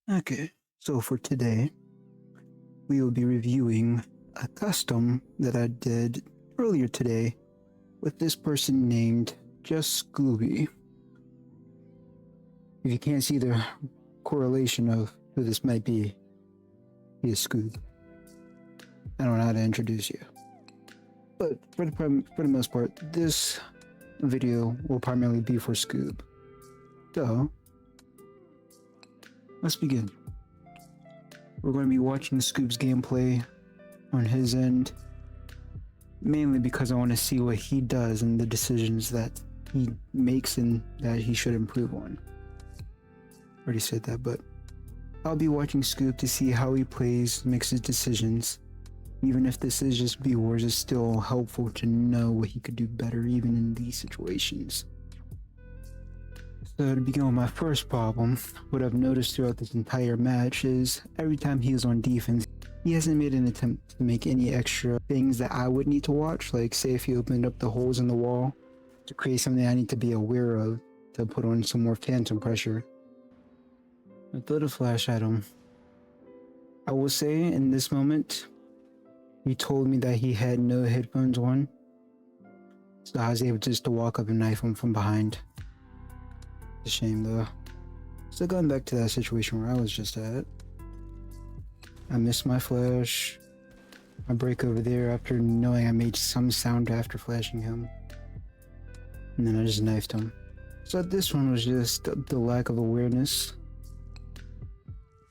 Okay, so for today, we will be reviewing a custom that I did earlier today with this person named Jxstoni. If you can't see the correlation of who this might be, he is Scoob. I don't know how to introduce you. But for the most part, this video will primarily be for Scoob. So, let's begin. We're going to be watching Scoob's gameplay on his end, mainly because I want to see what he does and the decisions that he makes and that he should improve on. Already said that, but I'll be watching Scoob to see how he plays, makes his decisions. Even if this is just viewers, it's still helpful to know what he could do better even in these situations. So to begin with my first problem, what I've noticed throughout this entire match is every time he was on defense, he hasn't made an attempt to make any extra things that I would need to watch, like say if he opened up the holes in the wall to create something I need to be aware of to put on some more phantom pressure. I threw the flash at him. I will say in this moment, he told me that he had no headphones on, so I was able just to walk up and knife him from behind. It's a shame though. So going back to that situation where I was just at, I missed my flash. I break over there after knowing I made some sound after flashing him, and then I just knifed him. So this one was just the lack of awareness.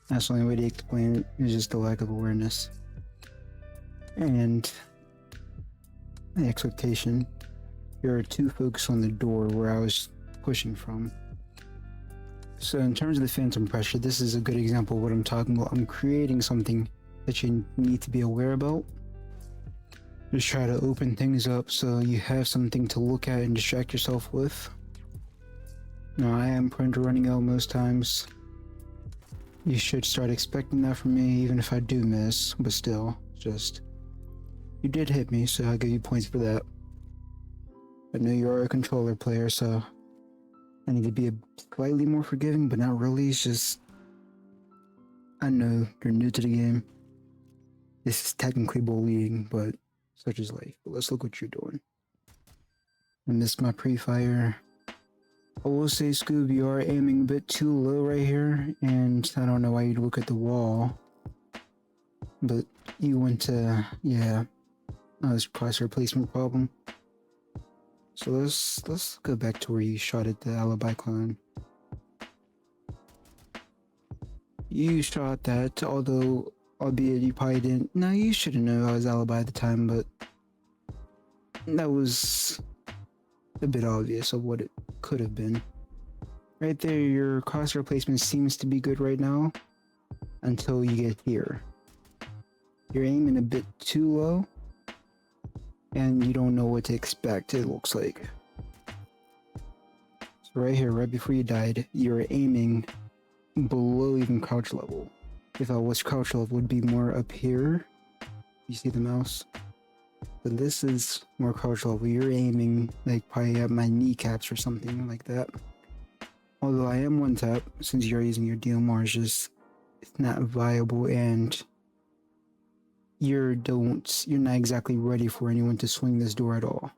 That's the only way to explain it, is just the lack of awareness. And the expectation. You're too focused on the door where I was pushing from. So in terms of the phantom pressure, this is a good example of what I'm talking about. I'm creating something that you need to be aware about. Just try to open things up so you have something to look at and distract yourself with. Now I am prone to running out most times. You should start expecting that from me, even if I do miss, but still, just... You did hit me, so I'll give you points for that. I know you are a controller player, so I need to be slightly more forgiving, but not really. It's just, I know you're new to the game. This is technically bullying, but such is life. But let's look what you're doing. I missed my pre-fire. I will say, Scoob, you are aiming a bit too low right here, and I don't know why you'd look at the wall. But you went to, yeah. Oh, it's crosshair placement problem. So let's go back to where you shot at the alibi clone. You shot that, although albeit you probably didn't. No, you should have known I was alibi at the time, but that was a bit obvious of what it could have been. Right there, your crosshair placement seems to be good right now until you get here. You're aiming a bit too low, and you don't know what to expect, it looks like. So right here, right before you died, you're aiming below even crouch level. If I was crouch level, it would be more up here. You see the mouse? But this is more crouch level. You're aiming like probably at my kneecaps or something like that. Although I am one tap, since you're using your DMR, it's not viable, and you're not exactly ready for anyone to swing this door at all.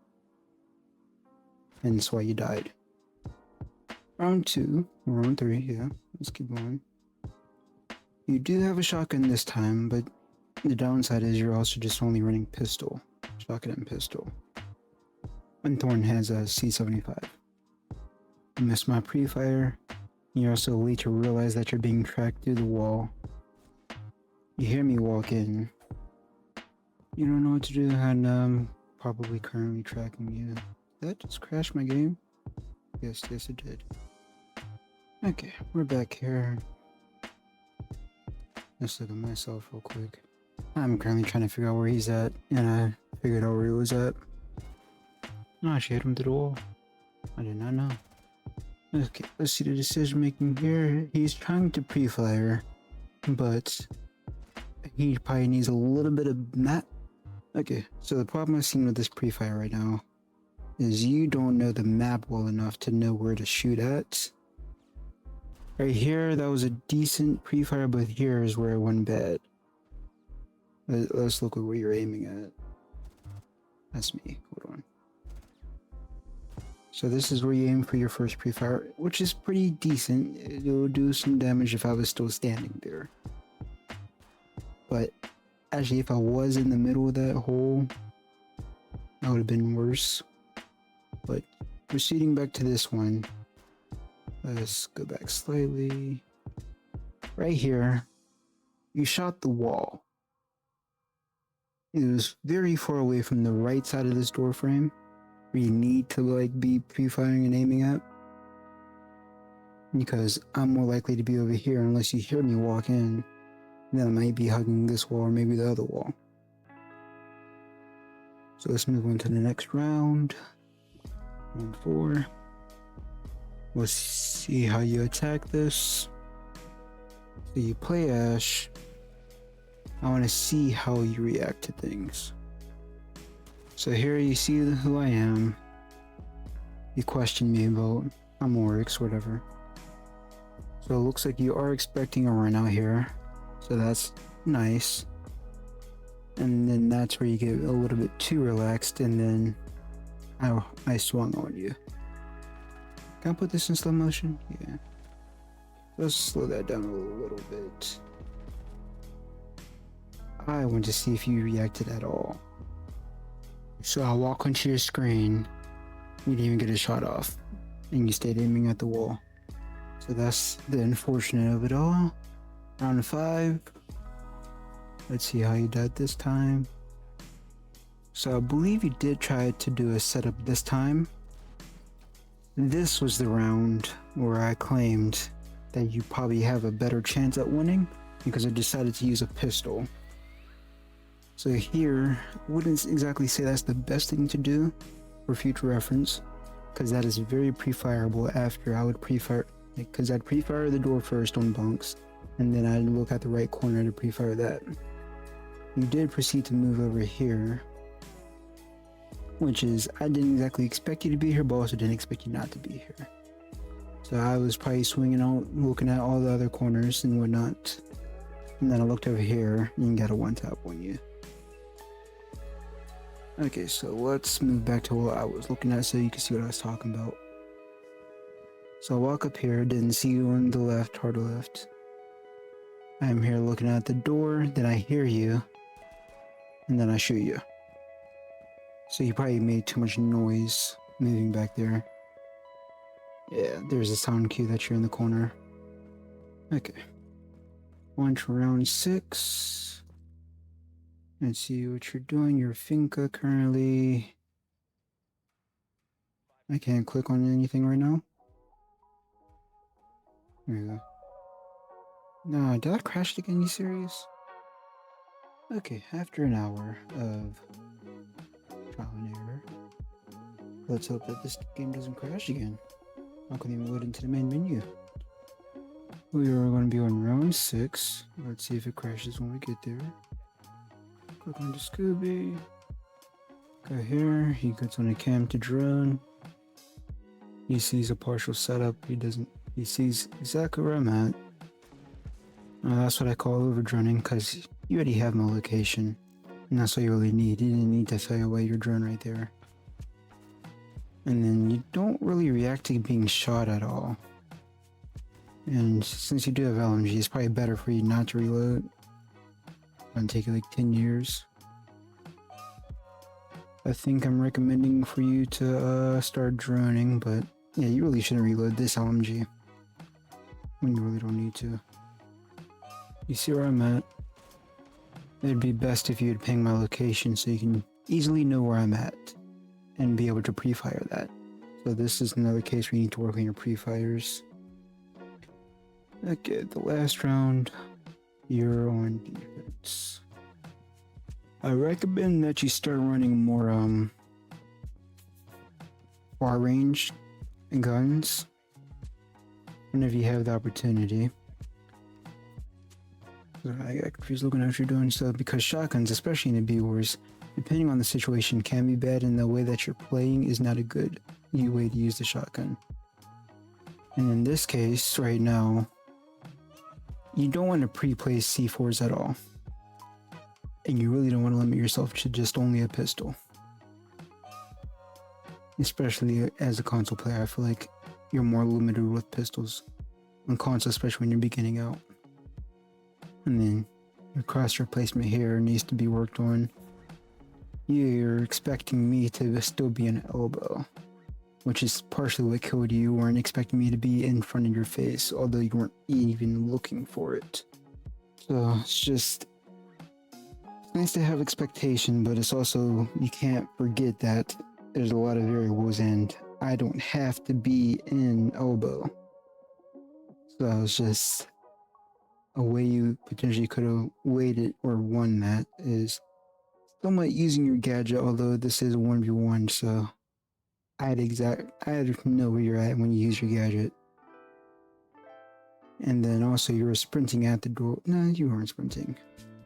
And that's why you died. Round 2, or round 3, yeah. Let's keep going. You do have a shotgun this time, but the downside is you're also just only running pistol. Shotgun and pistol. And Thorn has a C75. You missed my pre-fire. You're also late to realize that you're being tracked through the wall. You hear me walk in. You don't know what to do, and I'm probably currently tracking you. Did that just crash my game? Yes, it did. Okay, we're back here. Let's look at myself real quick. I'm currently trying to figure out where he's at, and I figured out where he was at. No, I hit him through the wall. I did not know. Okay, let's see the decision making here. He's trying to pre-fire, but he probably needs a little bit of map. Okay, so the problem I've seen with this pre-fire right now is you don't know the map well enough to know where to shoot at. Right here, that was a decent pre-fire, but here is where it went bad. Let's look at where you're aiming at. That's me. Hold on. So this is where you aim for your first pre-fire, which is pretty decent. It'll do some damage if I was still standing there. But actually, if I was in the middle of that hole, that would have been worse. But proceeding back to this one, let's go back slightly. Right here, you shot the wall. It was very far away from the right side of this door frame, where you need to like be pre-firing and aiming at. Because I'm more likely to be over here unless you hear me walk in. Then I might be hugging this wall or maybe the other wall. So let's move on to the next round. Round 4. We'll see how you attack this. So you play Ash. I want to see how you react to things. So here you see who I am. You question me about I'm Oryx, whatever. So it looks like you are expecting a run out here. So that's nice. And then that's where you get a little bit too relaxed, and then I swung on you. Can I put this in slow motion? Yeah. Let's slow that down a little bit. I want to see if you reacted at all. So I walk onto your screen. You didn't even get a shot off. And you stayed aiming at the wall. So that's the unfortunate of it all. Round 5. Let's see how you died this time. So I believe you did try to do a setup this time. This was the round where I claimed that you probably have a better chance at winning because I decided to use a pistol. So here, I wouldn't exactly say that's the best thing to do for future reference, because that is very pre-fireable after I would pre-fire, because I'd pre-fire the door first on bunks, and then I'd look at the right corner to pre-fire that. You did proceed to move over here, which is, I didn't exactly expect you to be here, but also didn't expect you not to be here. So I was probably swinging out, looking at all the other corners and whatnot, and then I looked over here and got a one-tap on you. Okay, so let's move back to what I was looking at so you can see what I was talking about. So I walk up here, didn't see you on the left, hard left. I'm here looking at the door, then I hear you, and then I shoot you. So you probably made too much noise moving back there. Yeah, there's a sound cue that you're in the corner. Okay. On to round 6. Let's see what you're doing. Your Finca currently... I can't click on anything right now. There we go. No, did I crash it again? You serious? Okay, after an hour of trial and error, let's hope that this game doesn't crash again. I couldn't even load into the main menu. We are going to be on round 6. Let's see if it crashes when we get there. Click on the Scooby. Go here. He gets on the cam to drone. He sees a partial setup. He sees exactly where I'm at. That's what I call over droning, because you already have my location. And that's what you really need. You didn't need to fail away your drone right there. And then you don't really react to being shot at all. And since you do have LMG, it's probably better for you not to reload. It'll take you like 10 years. I think I'm recommending for you to start droning, but yeah, you really shouldn't reload this LMG when you really don't need to. You see where I'm at? It'd be best if you'd ping my location so you can easily know where I'm at and be able to pre-fire that. So this is another case where you need to work on your pre-fires. Okay, the last round, you're on defense. I recommend that you start running more far range guns whenever you have the opportunity. I was looking at what you're doing, so because shotguns, especially in the B-Wars, depending on the situation, can be bad, and the way that you're playing is not a good way to use the shotgun. And in this case, right now, you don't want to pre-place C4s at all. And you really don't want to limit yourself to just only a pistol. Especially as a console player, I feel like you're more limited with pistols on console, especially when you're beginning out. And then your crosshair placement here needs to be worked on. You're expecting me to still be an elbow, which is partially what killed you. You weren't expecting me to be in front of your face, although you weren't even looking for it. So it's just nice to have expectation, but it's also, you can't forget that there's a lot of variables and I don't have to be in elbow. So it's just a way you potentially could have waited or won that is somewhat using your gadget, although this is 1v1, so I'd know where you're at when you use your gadget. And then also you were sprinting at the door. No, you weren't sprinting.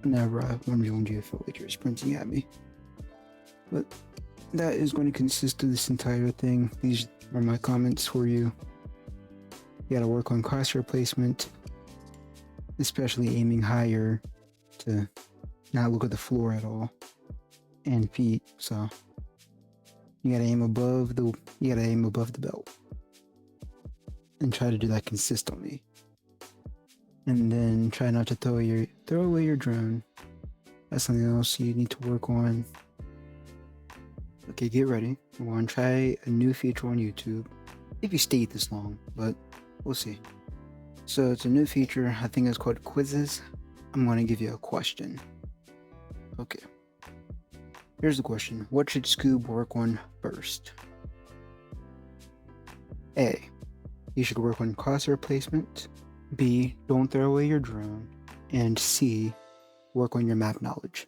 Whenever I 1v1 you, I felt like you were sprinting at me. But that is going to consist of this entire thing. These are my comments for you. You gotta work on crosshair placement, especially aiming higher to not look at the floor at all, and feet. So you gotta aim above the belt, and try to do that consistently. And then try not to throw away your drone. That's something else you need to work on. Okay, get ready. We're gonna try a new feature on YouTube, if you stay this long, but we'll see. So it's a new feature, I think it's called quizzes. I'm gonna give you a question. Okay. Here's the question. What should Scoob work on first? A. You should work on crosshair placement. B. Don't throw away your drone. And C. Work on your map knowledge.